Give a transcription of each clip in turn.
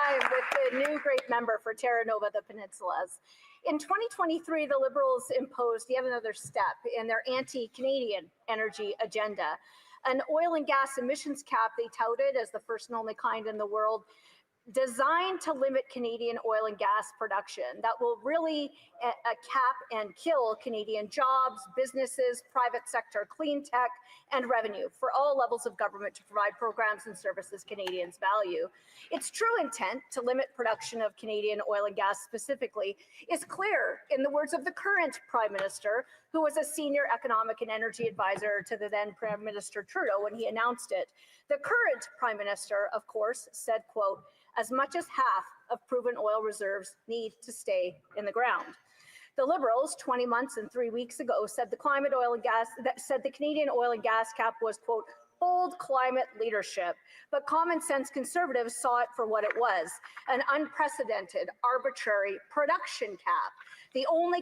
time with the new great member for Terra Nova, the Peninsulas. In 2023, the Liberals imposed yet another step in their anti-Canadian energy agenda. An oil and gas emissions cap they touted as the first and only kind in the world, designed to limit Canadian oil and gas production that will really cap and kill Canadian jobs, businesses, private sector clean tech, and revenue for all levels of government to provide programs and services Canadians value. Its true intent to limit production of Canadian oil and gas specifically is clear in the words of the current Prime Minister, who was a senior economic and energy advisor to the then Prime Minister Trudeau when he announced it. The current Prime Minister, of course, said, quote, as much as half of proven oil reserves need to stay in the ground. The Liberals, 20 months and 3 weeks ago, said the Canadian oil and gas cap was, quote, bold climate leadership, but common sense Conservatives saw it for what it was, an unprecedented, arbitrary production cap, the only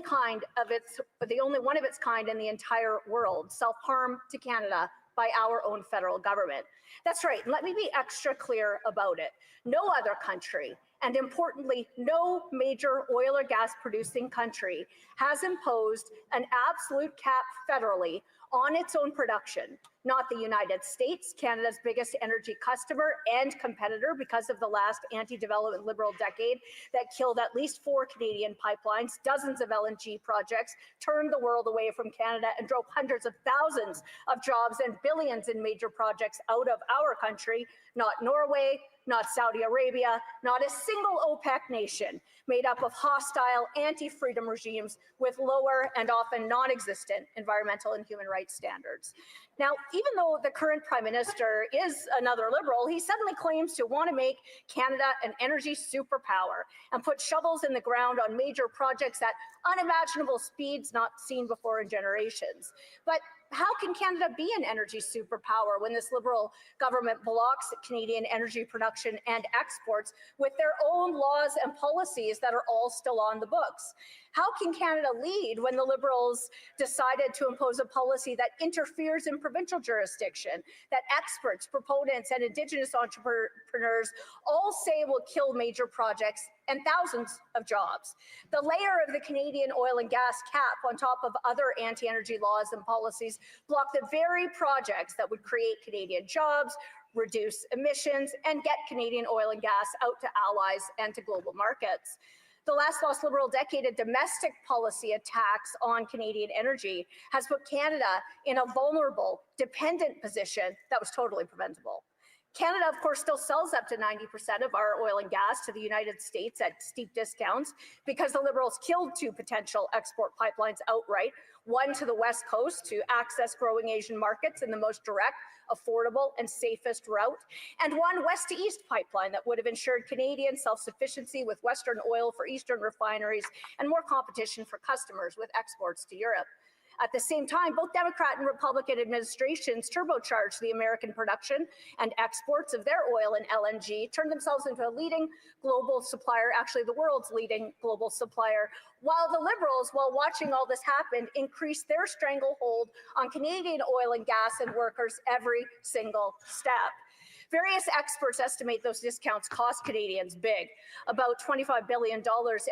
one of its kind in the entire world, self-harm to Canada by our own federal government. That's right, let me be extra clear about it. No other country, and importantly, no major oil or gas producing country has imposed an absolute cap federally on its own production. Not the United States, Canada's biggest energy customer and competitor because of the last anti-development Liberal decade that killed at least 4 Canadian pipelines, dozens of LNG projects, turned the world away from Canada and drove hundreds of thousands of jobs and billions in major projects out of our country. Not Norway, not Saudi Arabia, not a single OPEC nation made up of hostile anti-freedom regimes with lower and often non-existent environmental and human rights standards. Now, even though the current Prime Minister is another Liberal, he suddenly claims to want to make Canada an energy superpower and put shovels in the ground on major projects at unimaginable speeds not seen before in generations. But how can Canada be an energy superpower when this Liberal government blocks Canadian energy production and exports with their own laws and policies that are all still on the books? How can Canada lead when the Liberals decided to impose a policy that interferes in provincial jurisdiction, that experts, proponents, and Indigenous entrepreneurs all say will kill major projects and thousands of jobs? The layer of the Canadian oil and gas cap on top of other anti-energy laws and policies block the very projects that would create Canadian jobs, reduce emissions, and get Canadian oil and gas out to allies and to global markets. The last lost Liberal decade of domestic policy attacks on Canadian energy has put Canada in a vulnerable, dependent position that was totally preventable. Canada, of course, still sells up to 90% of our oil and gas to the United States at steep discounts because the Liberals killed 2 potential export pipelines outright, one to the West Coast to access growing Asian markets in the most direct, affordable, and safest route, and one west to east pipeline that would have ensured Canadian self-sufficiency with Western oil for Eastern refineries and more competition for customers with exports to Europe. At the same time, both Democrat and Republican administrations turbocharged the American production and exports of their oil and LNG, turned themselves into a leading global supplier, actually the world's leading global supplier, while the Liberals, while watching all this happen, increased their stranglehold on Canadian oil and gas and workers every single step. Various experts estimate those discounts cost Canadians big, about $25 billion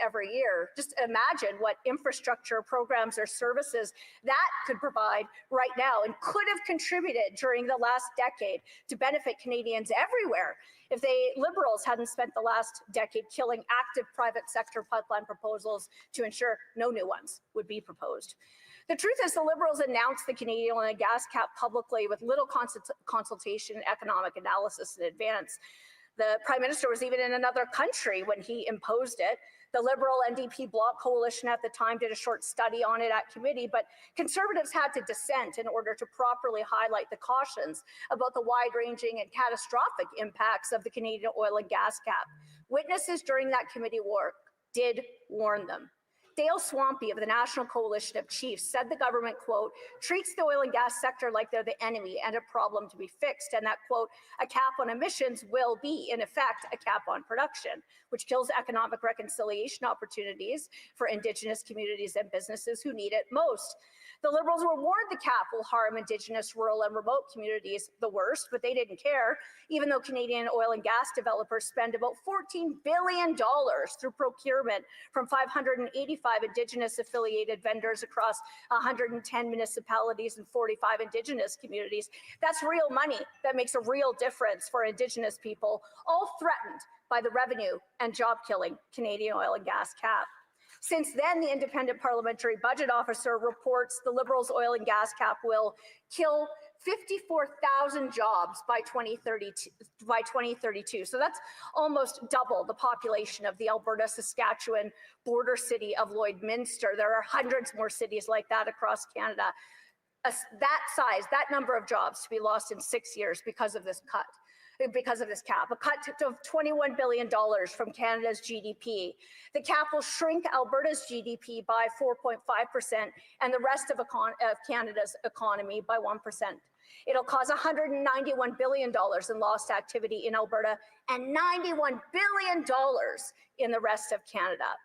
every year. Just imagine what infrastructure programs or services that could provide right now and could have contributed during the last decade to benefit Canadians everywhere if Liberals hadn't spent the last decade killing active private sector pipeline proposals to ensure no new ones would be proposed. The truth is the Liberals announced the Canadian oil and gas cap publicly with little consultation and economic analysis in advance. The Prime Minister was even in another country when he imposed it. The Liberal NDP Bloc Coalition at the time did a short study on it at committee, but Conservatives had to dissent in order to properly highlight the cautions about the wide-ranging and catastrophic impacts of the Canadian oil and gas cap. Witnesses during that committee work did warn them. Dale Swampy of the National Coalition of Chiefs said the government, quote, treats the oil and gas sector like they're the enemy and a problem to be fixed, and that, quote, a cap on emissions will be, in effect, a cap on production, which kills economic reconciliation opportunities for Indigenous communities and businesses who need it most. The Liberals were warned the cap will harm Indigenous, rural, and remote communities the worst, but they didn't care, even though Canadian oil and gas developers spend about $14 billion through procurement from 585 Indigenous affiliated vendors across 110 municipalities and 45 Indigenous communities. That's real money that makes a real difference for Indigenous people, all threatened by the revenue and job-killing Canadian oil and gas cap. Since then, the Independent Parliamentary Budget Officer reports the Liberals' oil and gas cap will kill 54,000 jobs by 2032. So that's almost double the population of the Alberta-Saskatchewan border city of Lloydminster. There are hundreds more cities like that across Canada. That size, that number of jobs to be lost in 6 years because of this cut. Because of this cap, a cut of $21 billion from Canada's GDP. The cap will shrink Alberta's GDP by 4.5% and the rest of Canada's economy by 1%. It'll cause $191 billion in lost activity in Alberta and $91 billion in the rest of Canada.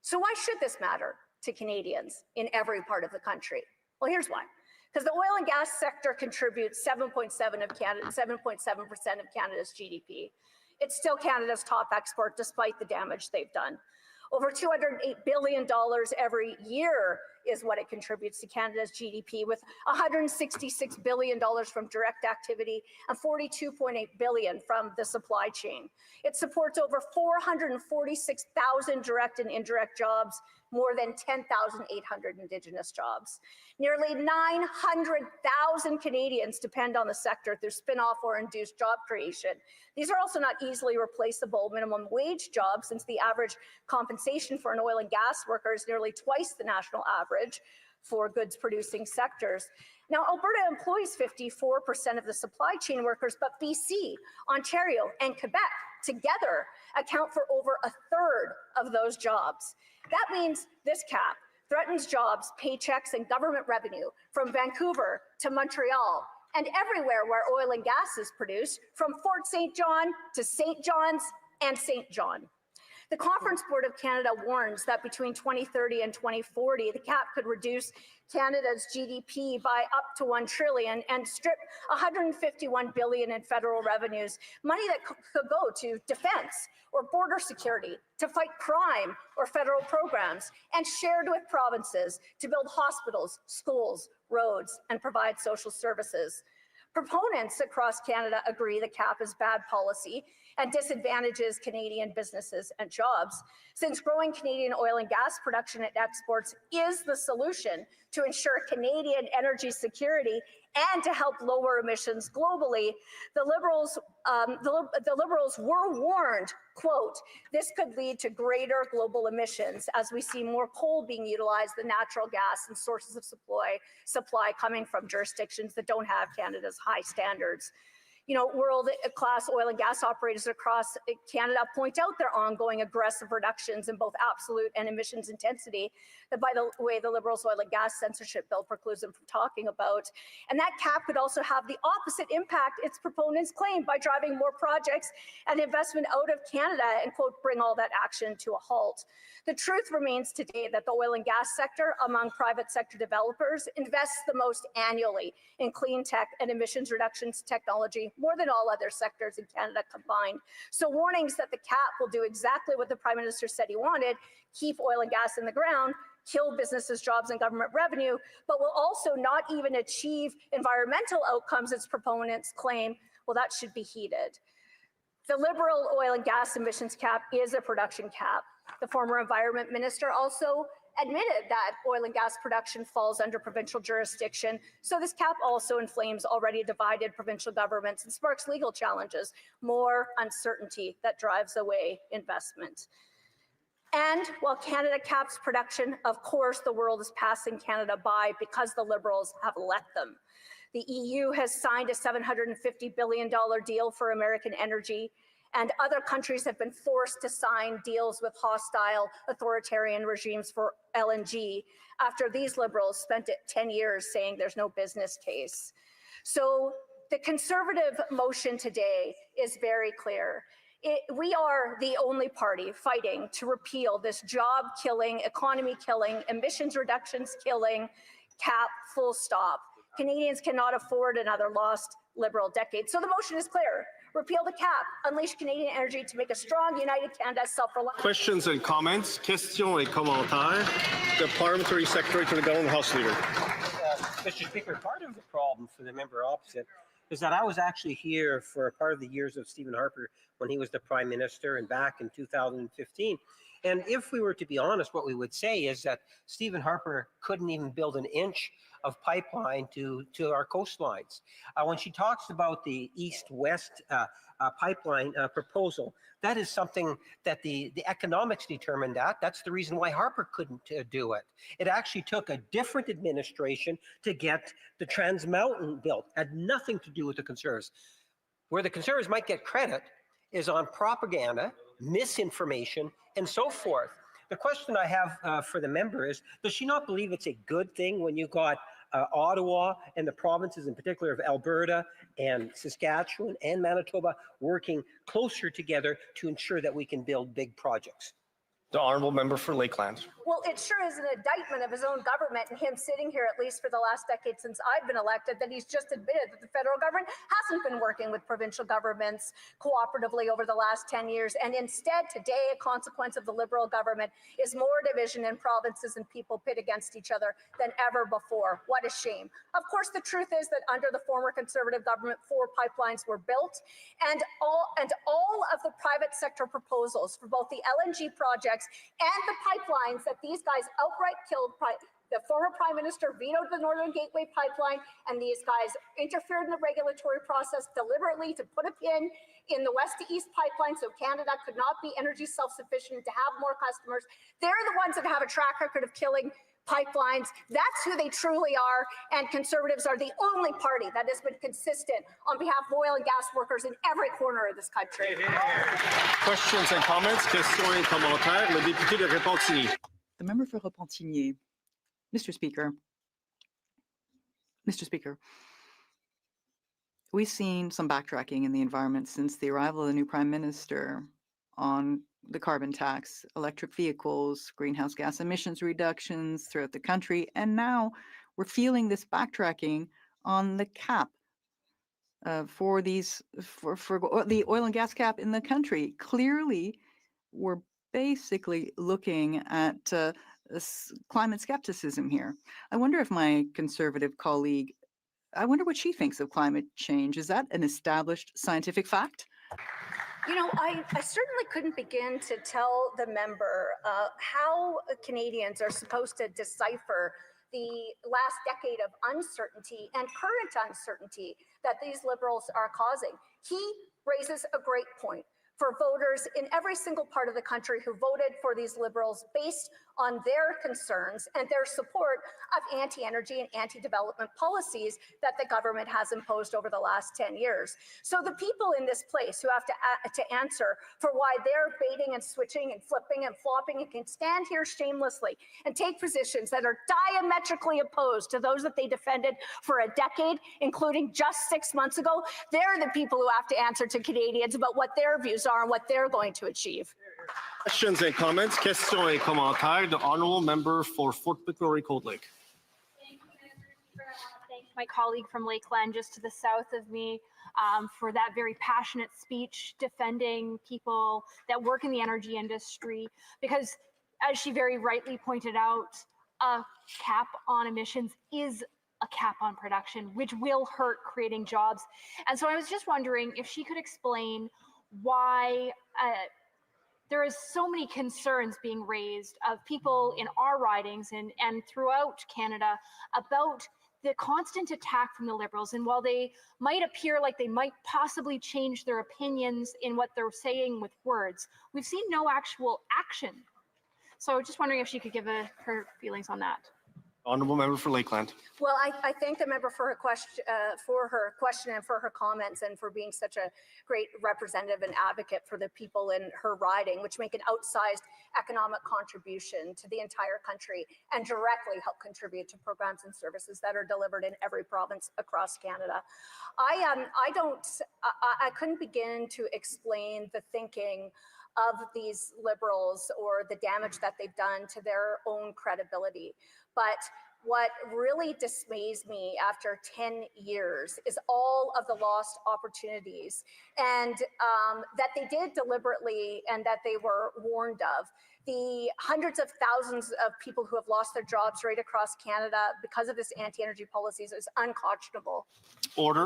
So why should this matter to Canadians in every part of the country? Well, here's why. Because the oil and gas sector contributes 7.7% of Canada's GDP. It's still Canada's top export despite the damage they've done. Over $208 billion every year is what it contributes to Canada's GDP, with $166 billion from direct activity and $42.8 billion from the supply chain. It supports over 446,000 direct and indirect jobs, more than 10,800 Indigenous jobs. Nearly 900,000 Canadians depend on the sector through spin-off or induced job creation. These are also not easily replaceable minimum wage jobs, since the average compensation for an oil and gas worker is nearly twice the national average for goods producing sectors. Now, Alberta employs 54% of the supply chain workers, but BC, Ontario, and Quebec together account for over a third of those jobs. That means this cap threatens jobs, paychecks, and government revenue from Vancouver to Montreal and everywhere where oil and gas is produced, from Fort St. John to St. John's and St. John. The Conference Board of Canada warns that between 2030 and 2040, the cap could reduce Canada's GDP by up to $1 trillion and strip $151 billion in federal revenues, money that could go to defense or border security, to fight crime or federal programs, and shared with provinces to build hospitals, schools, roads, and provide social services. Proponents across Canada agree the cap is bad policy and disadvantages Canadian businesses and jobs, since growing Canadian oil and gas production and exports is the solution to ensure Canadian energy security and to help lower emissions globally. The Liberals were warned, quote, this could lead to greater global emissions as we see more coal being utilized than natural gas and sources of supply coming from jurisdictions that don't have Canada's high standards. You know, world-class oil and gas operators across Canada point out their ongoing aggressive reductions in both absolute and emissions intensity that, by the way, the Liberals' oil and gas censorship bill precludes them from talking about. And that cap could also have the opposite impact its proponents claim by driving more projects and investment out of Canada and, quote, bring all that action to a halt. The truth remains today that the oil and gas sector, among private sector developers, invests the most annually in clean tech and emissions reductions technology, more than all other sectors in Canada combined. So warnings that the cap will do exactly what the Prime Minister said he wanted, keep oil and gas in the ground, kill businesses, jobs, and government revenue, but will also not even achieve environmental outcomes its proponents claim, well, that should be heeded. The Liberal oil and gas emissions cap is a production cap. The former Environment Minister also admitted that oil and gas production falls under provincial jurisdiction, so this cap also inflames already divided provincial governments and sparks legal challenges, more uncertainty that drives away investment. And while Canada caps production, of course, the world is passing Canada by because the Liberals have let them. The EU has signed a $750 billion deal for American energy, and other countries have been forced to sign deals with hostile authoritarian regimes for LNG after these liberals spent 10 years saying there's no business case. So the Conservative motion today is very clear. We are the only party fighting to repeal this job-killing, economy-killing, emissions reductions-killing cap, full stop. Canadians cannot afford another lost Liberal decade. So the motion is clear. Repeal the cap, unleash Canadian energy to make a strong, united Canada self-reliant. Questions and comments? Questions et commentaires. The Parliamentary Secretary to the Government House Leader. Mr. Speaker, part of the problem for the member opposite is that I was actually here for a part of the years of Stephen Harper when he was the Prime Minister and back in 2015. And if we were to be honest, what we would say is that Stephen Harper couldn't even build an inch of pipeline to our coastlines. When she talks about the east-west pipeline proposal, that is something that the economics determined that. That's the reason why Harper couldn't do it. It actually took a different administration to get the Trans Mountain built. It had nothing to do with the Conservatives. Where the Conservatives might get credit is on propaganda, misinformation, and so forth. The question I have for the member is, does she not believe it's a good thing when you got Ottawa and the provinces, in particular of Alberta and Saskatchewan and Manitoba, working closer together to ensure that we can build big projects? The Honourable Member for Lakeland. Well, it sure is an indictment of his own government and him sitting here, at least for the last decade since I've been elected, that he's just admitted that the federal government hasn't been working with provincial governments cooperatively over the last 10 years. And instead, today, a consequence of the Liberal government is more division in provinces and people pit against each other than ever before. What a shame. Of course, the truth is that under the former Conservative government, 4 pipelines were built, and all of the private sector proposals for both the LNG projects and the pipelines that these guys outright killed. The former Prime Minister vetoed the Northern Gateway pipeline, and these guys interfered in the regulatory process deliberately to put a pin in the west to east pipeline so Canada could not be energy self-sufficient to have more customers. They're the ones that have a track record of killing pipelines. That's who they truly are, and Conservatives are the only party that has been consistent on behalf of oil and gas workers in every corner of this country. Questions and comments? Questions et commentaires. Le député de Repentigny. The member for Repentigny. Mr. Speaker, we've seen some backtracking in the environment since the arrival of the new Prime Minister on the carbon tax, electric vehicles, greenhouse gas emissions reductions throughout the country, and now we're feeling this backtracking on the cap for the oil and gas cap in the country. Clearly, we're basically looking at climate skepticism here. I wonder if my Conservative colleague, I wonder what she thinks of climate change. Is that an established scientific fact? You know, I certainly couldn't begin to tell the member how Canadians are supposed to decipher the last decade of uncertainty and current uncertainty that these Liberals are causing. He raises a great point for voters in every single part of the country who voted for these Liberals based on their concerns and their support of anti-energy and anti-development policies that the government has imposed over the last 10 years. So the people in this place who have to answer for why they're baiting and switching and flipping and flopping and can stand here shamelessly and take positions that are diametrically opposed to those that they defended for a decade, including just 6 months ago, they're the people who have to answer to Canadians about what their views are and what they're going to achieve. Questions and comments? Questions et commentaires. The Honourable Member for Fort McMurray-Cold Lake. Thank my colleague from Lakeland, just to the south of me, for that very passionate speech defending people that work in the energy industry. Because, as she very rightly pointed out, a cap on emissions is a cap on production, which will hurt creating jobs. And so I was just wondering if she could explain why there is so many concerns being raised of people in our ridings and throughout Canada about the constant attack from the Liberals. And while they might appear like they might possibly change their opinions in what they're saying with words, we've seen no actual action. So just wondering if she could give her feelings on that. Honourable member for Lakeland. Well, I thank the member for her question and for her comments and for being such a great representative and advocate for the people in her riding, which make an outsized economic contribution to the entire country and directly help contribute to programs and services that are delivered in every province across Canada. I couldn't begin to explain the thinking of these Liberals or the damage that they've done to their own credibility. But what really dismays me after 10 years is all of the lost opportunities and that they did deliberately and that they were warned of. The hundreds of thousands of people who have lost their jobs right across Canada because of this anti-energy policies is unconscionable. Order.